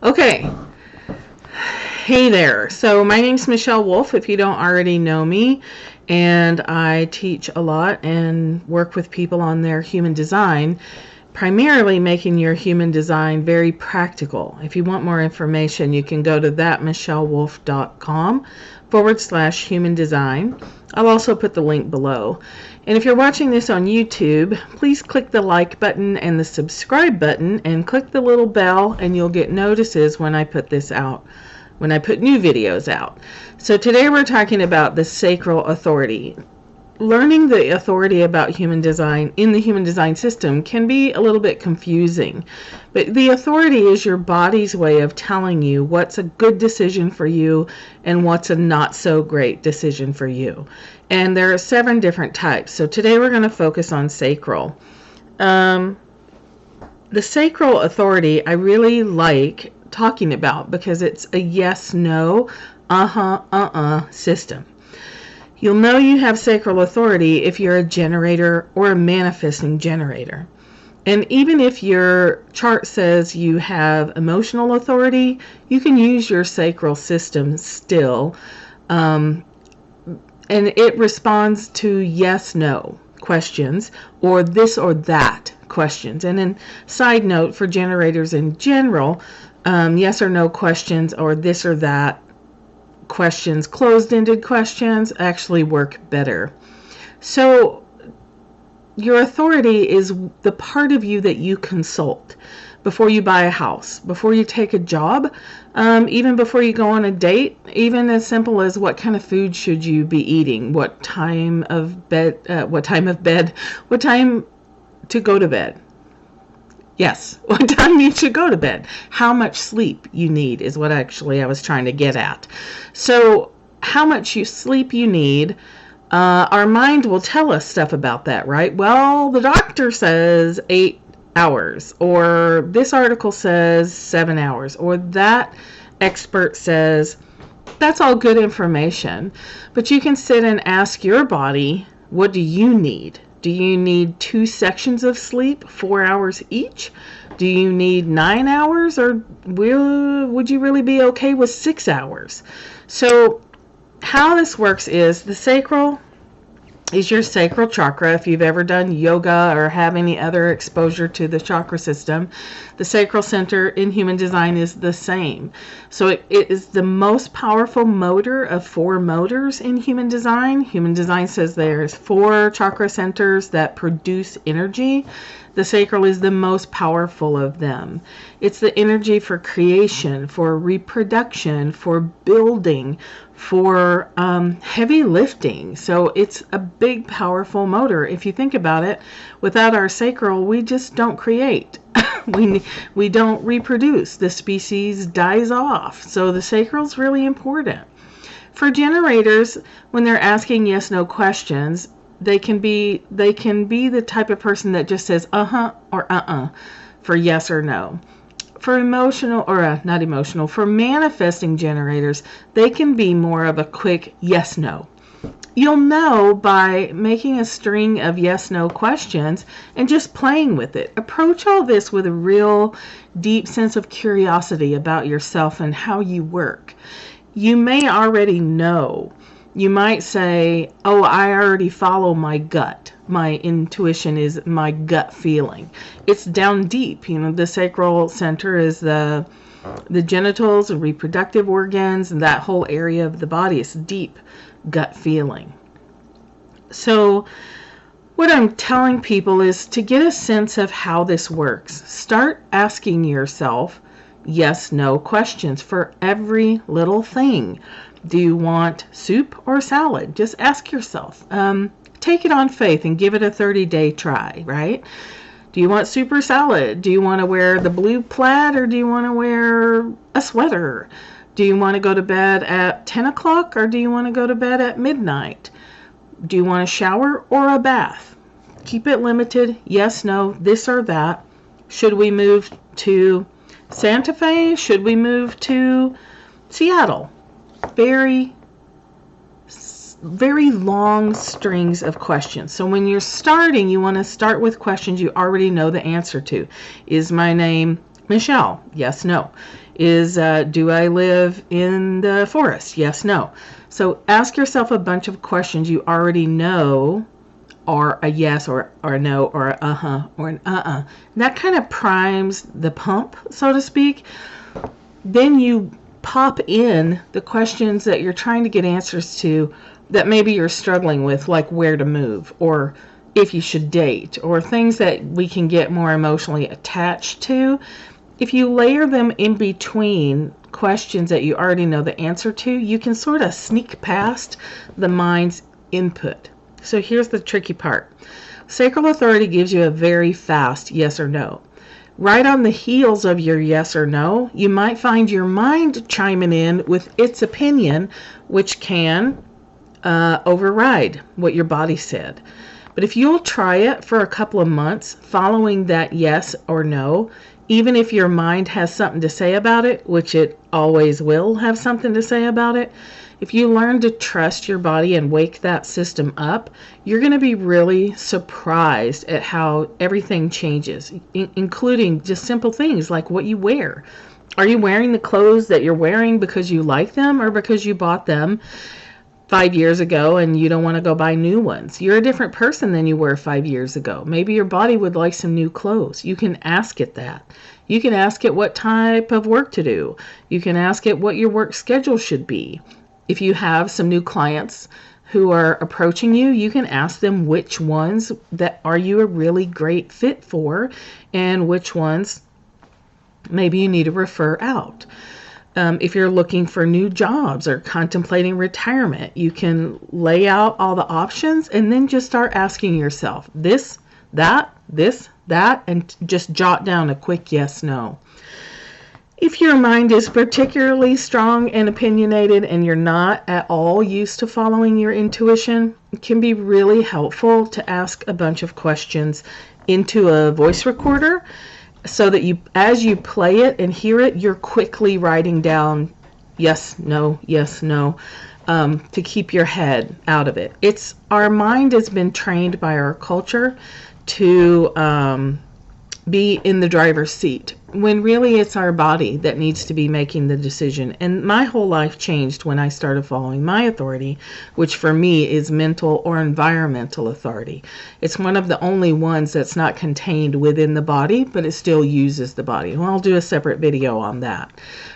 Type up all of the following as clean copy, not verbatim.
Okay. Hey there. So my name's Michelle Wolf, if you don't already know me, and I teach a lot and work with people on their human design, primarily making your human design very practical. If you want more information, you can go to thatmichellewolf.com/human design. I'll also put the link below. And if you're watching this on YouTube, please click the like button and the subscribe button and click the little bell, and you'll get notices when I put this out, when I put new videos out. So today we're talking about the Sacral Authority. Learning the authority about human design in the human design system can be a little bit confusing, but the authority is your body's way of telling you what's a good decision for you and what's a not so great decision for you. And there are 7 different types. So today we're going to focus on sacral. The sacral authority I really like talking about because it's a yes, no, system. You'll know you have sacral authority if you're a generator or a manifesting generator. And even if your chart says you have emotional authority, you can use your sacral system still. And it responds to yes, no questions or this or that questions. And then side note for generators in general, yes or no questions or this or that questions, closed-ended questions, actually work better. So your authority is the part of you that you consult before you buy a house, before you take a job, even before you go on a date, even as simple as what kind of food should you be eating, what time to go to bed. Yes, what time you should go to bed. How much sleep you need is what actually I was trying to get at. So how much sleep you need, our mind will tell us stuff about that, right? Well, the doctor says 8 hours, or this article says 7 hours, or that expert says, that's all good information. But you can sit and ask your body, what do you need? Do you need 2 sections of sleep, 4 hours each? Do you need 9 hours, or would you really be okay with 6 hours? So how this works is the sacral is your sacral chakra. If you've ever done yoga or have any other exposure to the chakra system, the sacral center in human design is the same. So it is the most powerful motor of 4 motors in human design. Human design says there's 4 chakra centers that produce energy. The sacral is the most powerful of them. It's the energy for creation, for reproduction, for building, for heavy lifting. So it's a big, powerful motor. If you think about it, without our sacral, we just don't create. we don't reproduce. The species dies off. So the sacral is really important. For generators, when they're asking yes/no questions, they can be the type of person that just says or for yes or no. For emotional, or not emotional, for manifesting generators, they can be more of a quick yes/no. You'll know by making a string of yes/no questions and just playing with it. Approach all this with a real deep sense of curiosity about yourself and how you work. You may already know. You might say, oh, I already follow my gut. My intuition is my gut feeling. It's down deep. You know, the sacral center is the genitals and reproductive organs, and that whole area of the body is deep gut feeling. So what I'm telling people is to get a sense of how this works. Start asking yourself yes/no questions for every little thing. Do you want soup or salad? Just ask yourself. Take it on faith and give it a 30-day try, right? Do you want soup or salad? Do you want to wear the blue plaid or do you want to wear a sweater? Do you want to go to bed at 10 o'clock or do you want to go to bed at midnight? Do you want a shower or a bath? Keep it limited. Yes, no, this or that. Should we move to Santa Fe? Should we move to Seattle? Very long strings of questions. So when you're starting, you want to start with questions you already know the answer to. Is my name Michelle? Yes, no. Is do I live in the forest? Yes, no. So ask yourself a bunch of questions you already know are a yes or a no or a uh-huh or an uh-uh. That kind of primes the pump, so to speak. Then you pop in the questions that you're trying to get answers to that maybe you're struggling with, like where to move or if you should date, or things that we can get more emotionally attached to. If you layer them in between questions that you already know the answer to, you can sort of sneak past the mind's input. So here's the tricky part. Sacral Authority gives you a very fast yes or no. Right on the heels of your yes or no, you might find your mind chiming in with its opinion, which can override what your body said. But if you'll try it for a couple of months following that yes or no, even if your mind has something to say about it, which it always will have something to say about it, if you learn to trust your body and wake that system up, you're going to be really surprised at how everything changes, including just simple things like what you wear. Are you wearing the clothes that you're wearing because you like them or because you bought them 5 years ago and you don't want to go buy new ones? You're a different person than you were 5 years ago. Maybe your body would like some new clothes. You can ask it that. You can ask it what type of work to do. You can ask it what your work schedule should be. If you have some new clients who are approaching you, you can ask them which ones that are you a really great fit for and which ones maybe you need to refer out. If you're looking for new jobs or contemplating retirement, you can lay out all the options and then just start asking yourself this, that, and just jot down a quick yes, no. If your mind is particularly strong and opinionated and you're not at all used to following your intuition, it can be really helpful to ask a bunch of questions into a voice recorder so that you, as you play it and hear it, you're quickly writing down yes, no, to keep your head out of it. Our mind has been trained by our culture to be in the driver's seat, when really it's our body that needs to be making the decision. And my whole life changed when I started following my authority, which for me is mental or environmental authority. It's one of the only ones that's not contained within the body, but it still uses the body. Well, I'll do a separate video on that.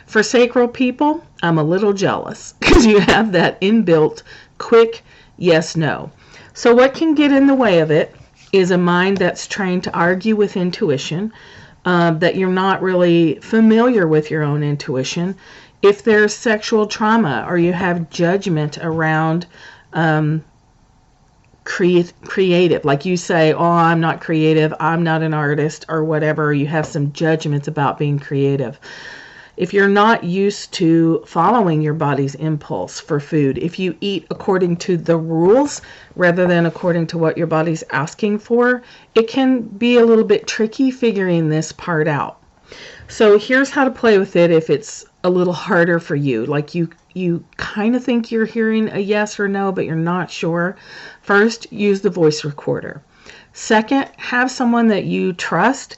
For sacral people, I'm a little jealous because you have that inbuilt quick yes, no. So what can get in the way of it is a mind that's trained to argue with intuition, that you're not really familiar with your own intuition. If there's sexual trauma or you have judgment around creative, like you say, oh, I'm not creative, I'm not an artist, or whatever, you have some judgments about being creative. If you're not used to following your body's impulse for food, if you eat according to the rules rather than according to what your body's asking for, it can be a little bit tricky figuring this part out. So here's how to play with it if it's a little harder for you. Like you kind of think you're hearing a yes or no, but you're not sure. First, use the voice recorder. Second, have someone that you trust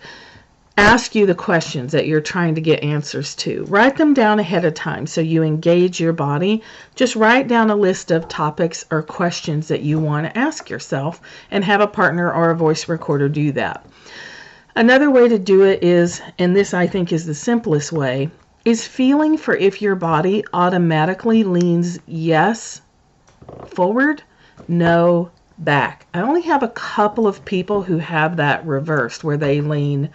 ask you the questions that you're trying to get answers to. Write them down ahead of time so you engage your body. Just write down a list of topics or questions that you want to ask yourself and have a partner or a voice recorder do that. Another way to do it is, and this I think is the simplest way, is feeling for if your body automatically leans yes forward, no back. I only have a couple of people who have that reversed where they lean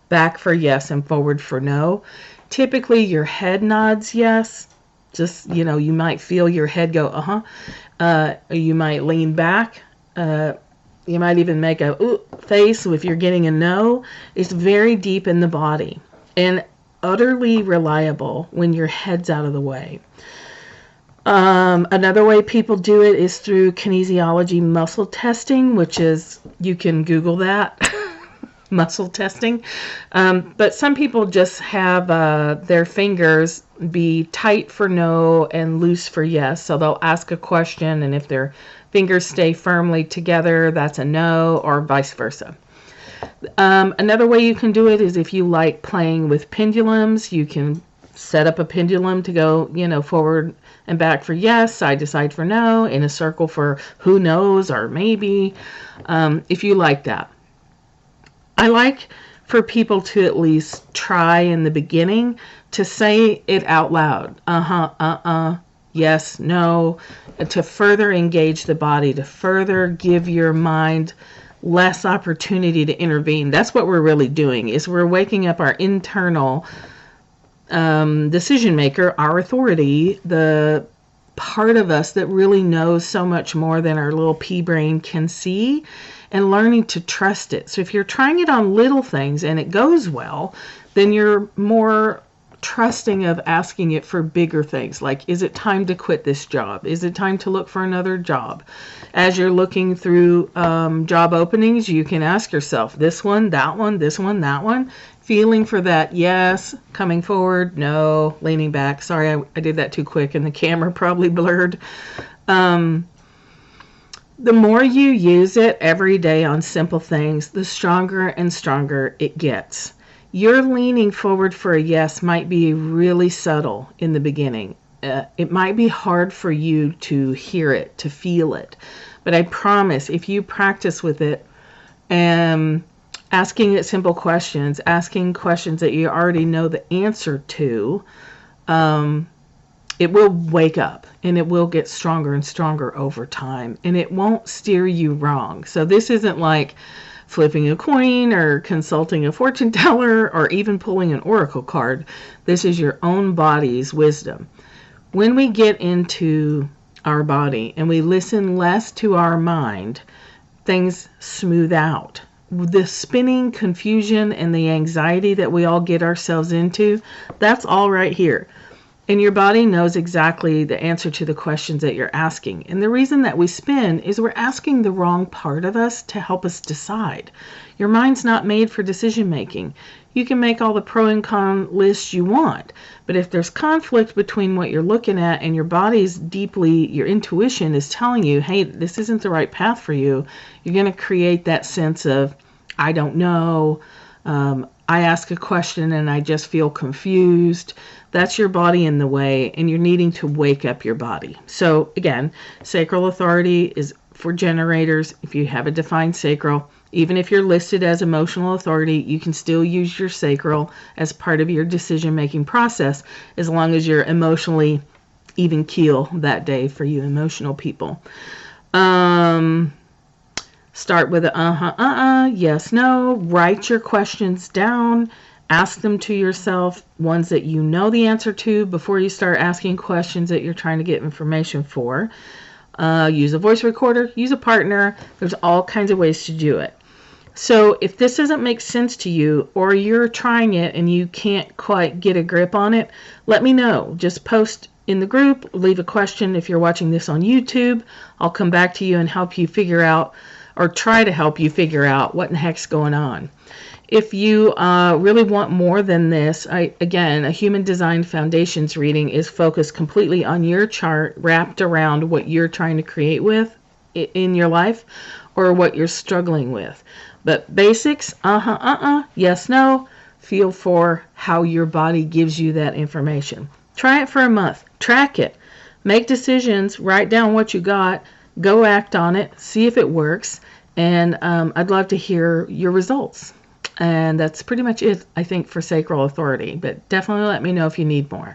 back for yes and forward for no. Typically your head nods yes. Just, you might feel your head go you might lean back. You might even make a ooh face if you're getting a no. It's very deep in the body and utterly reliable when your head's out of the way. Another way people do it is through kinesiology muscle testing, which is, you can Google that. Muscle testing. But some people just have their fingers be tight for no and loose for yes. So they'll ask a question, and if their fingers stay firmly together, that's a no, or vice versa. Another way you can do it is if you like playing with pendulums, you can set up a pendulum to go, forward and back for yes, side to side for no, in a circle for who knows or maybe, if you like that. I like for people to at least try in the beginning to say it out loud. Yes, no, to further engage the body, to further give your mind less opportunity to intervene. That's what we're really doing, is we're waking up our internal decision maker, our authority, the part of us that really knows so much more than our little pea brain can see, and learning to trust it. So if you're trying it on little things and it goes well, then you're more trusting of asking it for bigger things, like, is it time to quit this job? Is it time to look for another job? As you're looking through job openings, you can ask yourself, this one, that one, this one, that one, feeling for that yes, coming forward, no, leaning back. Sorry, I did that too quick and the camera probably blurred. The more you use it every day on simple things, the stronger and stronger it gets. Your leaning forward for a yes might be really subtle in the beginning. It might be hard for you to hear it, to feel it. But I promise, if you practice with it, asking it simple questions, asking questions that you already know the answer to, it will wake up and it will get stronger and stronger over time, and it won't steer you wrong. So this isn't like flipping a coin or consulting a fortune teller or even pulling an oracle card. This is your own body's wisdom. When we get into our body and we listen less to our mind, things smooth out. The spinning confusion and the anxiety that we all get ourselves into, that's all right here. And your body knows exactly the answer to the questions that you're asking. And the reason that we spin is we're asking the wrong part of us to help us decide. Your mind's not made for decision making. You can make all the pro and con lists you want, but if there's conflict between what you're looking at and your body's deeply, your intuition is telling you, hey, this isn't the right path for you, you're going to create that sense of, I don't know, I ask a question and I just feel confused. That's your body in the way, and you're needing to wake up your body. So again, Sacral Authority is for generators. If you have a defined sacral, even if you're listed as emotional authority, you can still use your sacral as part of your decision-making process, as long as you're emotionally even keel that day for you emotional people. Start with a yes, no. Write your questions down. Ask them to yourself, ones that you know the answer to, before you start asking questions that you're trying to get information for. Use a voice recorder, use a partner. There's all kinds of ways to do it. So if this doesn't make sense to you, or you're trying it and you can't quite get a grip on it, let me know. Just post in the group, leave a question. If you're watching this on YouTube, I'll come back to you and help you figure out, or try to help you figure out what in the heck's going on. If you really want more than this, again, a Human Design Foundations reading is focused completely on your chart, wrapped around what you're trying to create with in your life, or what you're struggling with. But basics, yes, no, feel for how your body gives you that information. Try it for a month. Track it. Make decisions. Write down what you got. Go act on it. See if it works. And I'd love to hear your results. And that's pretty much it, I think, for Sacral Authority. But definitely let me know if you need more.